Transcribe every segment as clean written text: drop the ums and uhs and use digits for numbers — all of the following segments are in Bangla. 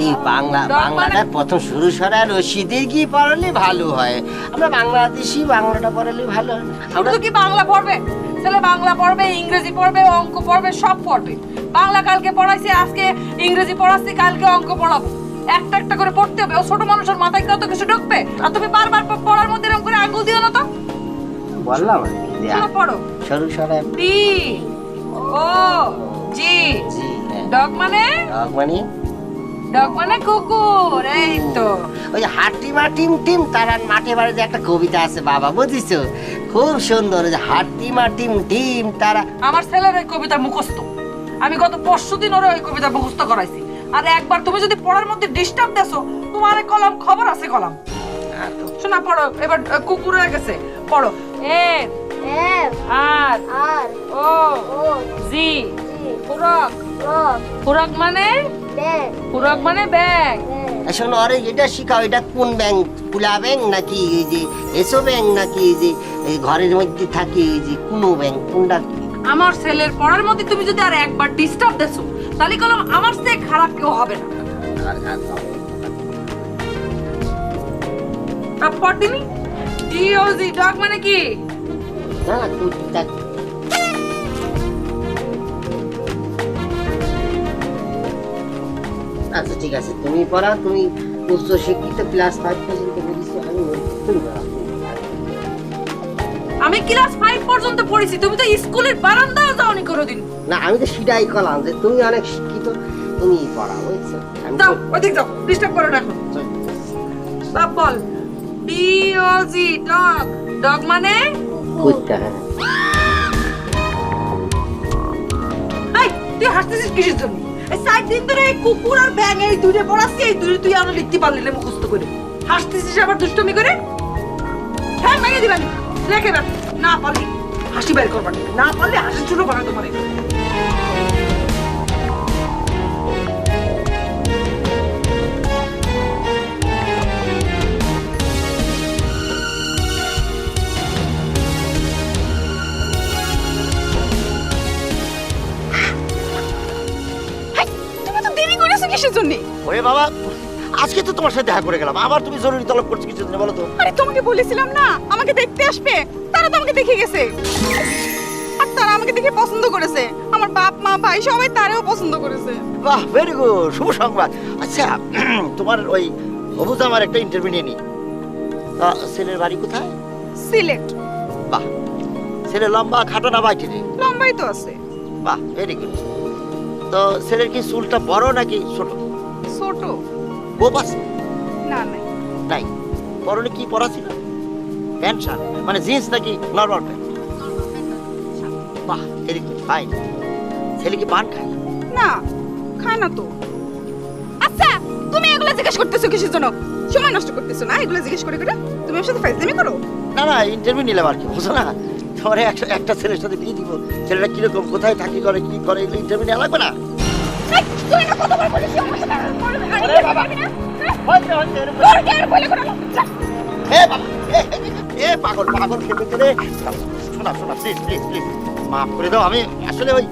এই বাংলাটা প্রথম শুরু সরা রশিদের কি পড়ালে ভালো হয়? আমরা বাংলাদেশি বাংলাটা পড়ালে ভালো হয় না? শুধু কি বাংলা পড়বে? ছেলে বাংলা পড়বে, ইংরেজি পড়বে, অঙ্ক পড়বে, সব পড়বে। বাংলা কালকে পড়াইছি, আজকে ইংরেজি পড়াচ্ছি, কালকে অঙ্ক পড়াবো। একটা একটা করে পড়তে হবে। ও ছোট মানুষের মাথায় কত কিছু ঢুকবে? আর তুমি বারবার পড়ার মধ্যে এরকম করে আঙ্গুল দিও না তো। বললাম চলো পড়ো। শুরু সরা ডি ও জি। ডগ মানে? ডগ মানে কুকুর। এই তো ওই হাটিমা টিম টিম তারার মাঠে বাড়িতে একটা কবিতা আছে বাবা, বুঝিছো? খুব সুন্দর। ওই যে হাটিমা টিম টিম তারা। আমার ছেলের ওই কবিতা মুখস্থ। আমি গত 5 দিন ওরে ওই কবিতা মুখস্থ করাইছি। আর একবার তুমি যদি পড়ার মধ্যে ডিস্টার্ব দেছো, তোমার কলম খবর আছে কলম। শোনা পড়ো এবার। কুকুর হয়ে গেছে, পড়ো। এফ আর ও জি। পুরক। পুরক মানে? পুরক মানে ব্যাং। শোনো, আরে এটা শিখাও, এটা কোন ব্যাং? পুলা ব্যাং নাকি এই যে এসো ব্যাং নাকি এই যে ঘরের মধ্যে থাকে এই যে কোনো ব্যাং? কোনটা? আমার ছেলের পড়ার মধ্যে তুমি যদি আর একবার ডিস্টার্ব দেছো, তাহলে কলম আমার থেকে খারাপ কেউ হবে না। তারপর দিনই ডিওজি। ডগ মানে কি? না আচ্ছা ঠিক আছে, তুমি পড়া। তুমি উচ্চ শিক্ষিত ক্লাস 5 পর্যন্ত পড়েছো, আমি ক্লাস 5 পর্যন্ত পড়েছি। তুমি তো স্কুলের বারান্দাও যাওনি কোনোদিন। না আমি তো সেটাই করলাম যে তুমি অনেক শিক্ষিত, তুমি পড়া, বুঝছো? যাও ওদিক যাও, ডিস্টার্ব করো না এখন। সব বল। ডিওজি। ডগ। ডগ মানে? কুত্তা। এই তুই হাসতেছিস কিসের জন্য? এই 4 দিন ধরে এই কুকুর আর ব্যাঙ এই দুইটা পড়াচ্ছি, এই দুইটা তুই আরো লিখতে পারলি না মুখস্থ করে। হাসতেছিস আবার দুষ্টমি করে। হ্যাঁ ভেঙে দিবেন, রেখে দেন। না পারলি হাসি বের করবেন, না পারলে হাসি শুরু করা তোমার। ওরে বাবা, আজকে তো তোমার সাথে দেখা করে গেলাম, আবার তুমি জরুরি তলব করছো কিছু দিনে, বলো তো? আরে তোমাকে বলেছিলাম না আমাকে দেখতে আসবে, তারা তো আমাকে দেখে গেছে। আর তারা আমাকে দেখে পছন্দ করেছে। আমার বাপ মা ভাই সবাই তারাও পছন্দ করেছে। বাহ, ভেরি গুড, শুভ সংবাদ। আচ্ছা তোমার ওই অবুজ আমার একটা ইন্টারভিউ নিয়ে নি। ছেলের বাড়ি কোথায়? সিলেট। বাহ, ছেলে লম্বা খাটো না বাইটি রে? লম্বাই তো আছে। বাহ, ভেরি গুড। তো ছেলের কি চুলটা বড় নাকি ছোট? ছোট। গোপ আছে? না নাই। নাই। পরনে কি পরা ছিল? প্যান্ট শার্ট মানে জিন্স নাকি নরমাল প্যান্ট? বাহ, ভেরি গুড, ফাইন। ছেলে কি পান খায়? না খায় না তো। আচ্ছা তুমি এগুলা জিজ্ঞেস করতেছো কিসের জন্য? সময় নষ্ট করতেছো না এগুলা জিজ্ঞেস করে করে? তুমি ওর সাথে ফাইজলামি করো? না না, ইন্টারভিউ নিলাম আর কি, বুঝছো না? তোমার একটা ছেলের সাথে বিয়ে দিব, ছেলেটা কিরকম, কোথায় থাকি, করে কি করে, এগুলো ইন্টারভিউ নেওয়া লাগবে না? এই, তুই না কতবার বলেছিস আমার সাথে আরে বাবা, হইছে হইছে এরকম। তোর কি আর বলে করো? এ বাবা, এ পাগল পাগল খেতে খেতে। শোনা শোনা, প্লিজ প্লিজ প্লিজ মাফ করে দাও। আমি আসলে ওই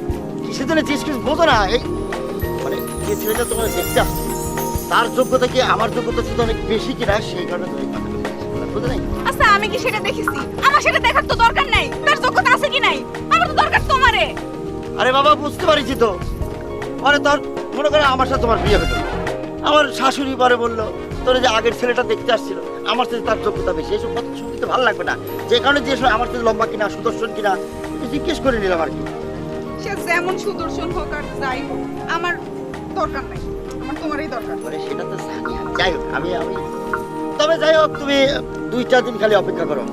কিসের জন্য জিজ্ঞেস কিছু বোঝো না। এই মানে যে ছেলেটা তোমার দেখতে আসছে, তার যোগ্যতা কি আমার যোগ্যতা শুধু অনেক বেশি কিনা, সেই কারণে তুমি কথা বলতে বুঝো নাই? আচ্ছা আমি কি সেটা দেখেছি? আমার সেটা দেখার তো দরকার নাই। তার যোগ্যতা আছে কি নাই, আমার তো দরকার তোমারে। আরে বাবা, বুঝতে পারছি তো। পরে তোর মনে করে আমার সাথে তোমার বিয়ে হলো, আমার শাশুড়ি পরে বললো তোর যে আগের ছেলেটা দেখতে আসছিল আমার সাথে তার যোগ্যতা বেশি। এসব কথা শুনতে ভালো লাগবে না। যে কারণে যে আমার সাথে লম্বা কিনা, সুদর্শন কিনা, একটু জিজ্ঞেস করে নিলাম আর কি। সে যেমন সুদর্শন হোক আর যাই হোক, আমার দরকার নাই। আমার তোমারই দরকার। মানে সেটা তো জানি। যাই হোক, আমি তবে যাই হোক, তুমি 2-4 দিন খালি অপেক্ষা করো,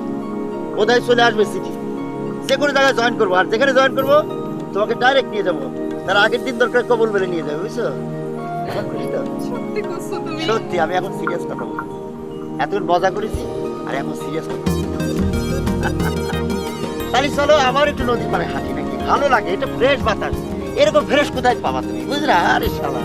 বোধহয় চলে আসবে চিঠি। যে কোনো জায়গায় জয়েন করবো, আর যেখানে জয়েন করবো তোমাকে ডাইরেক্ট নিয়ে যাবো। তার আগের দিন দরকার কবুল বলে নিয়ে যাবে, বুঝছো? সত্যি করছো তুমি? সত্যি, আমি এখন সিরিয়াস কথা বলছি। এতক্ষণ মজা করেছি আর এখন সিরিয়াস কথা বলছি। তাহলে চলো আমার একটু নদীর পাড়ে হাঁটি নাকি, ভালো লাগে, এটা ফ্রেশ বাতাস। এরকম ফ্রেশ কোথায় পাবা তুমি, বুঝলা? আরে শালা।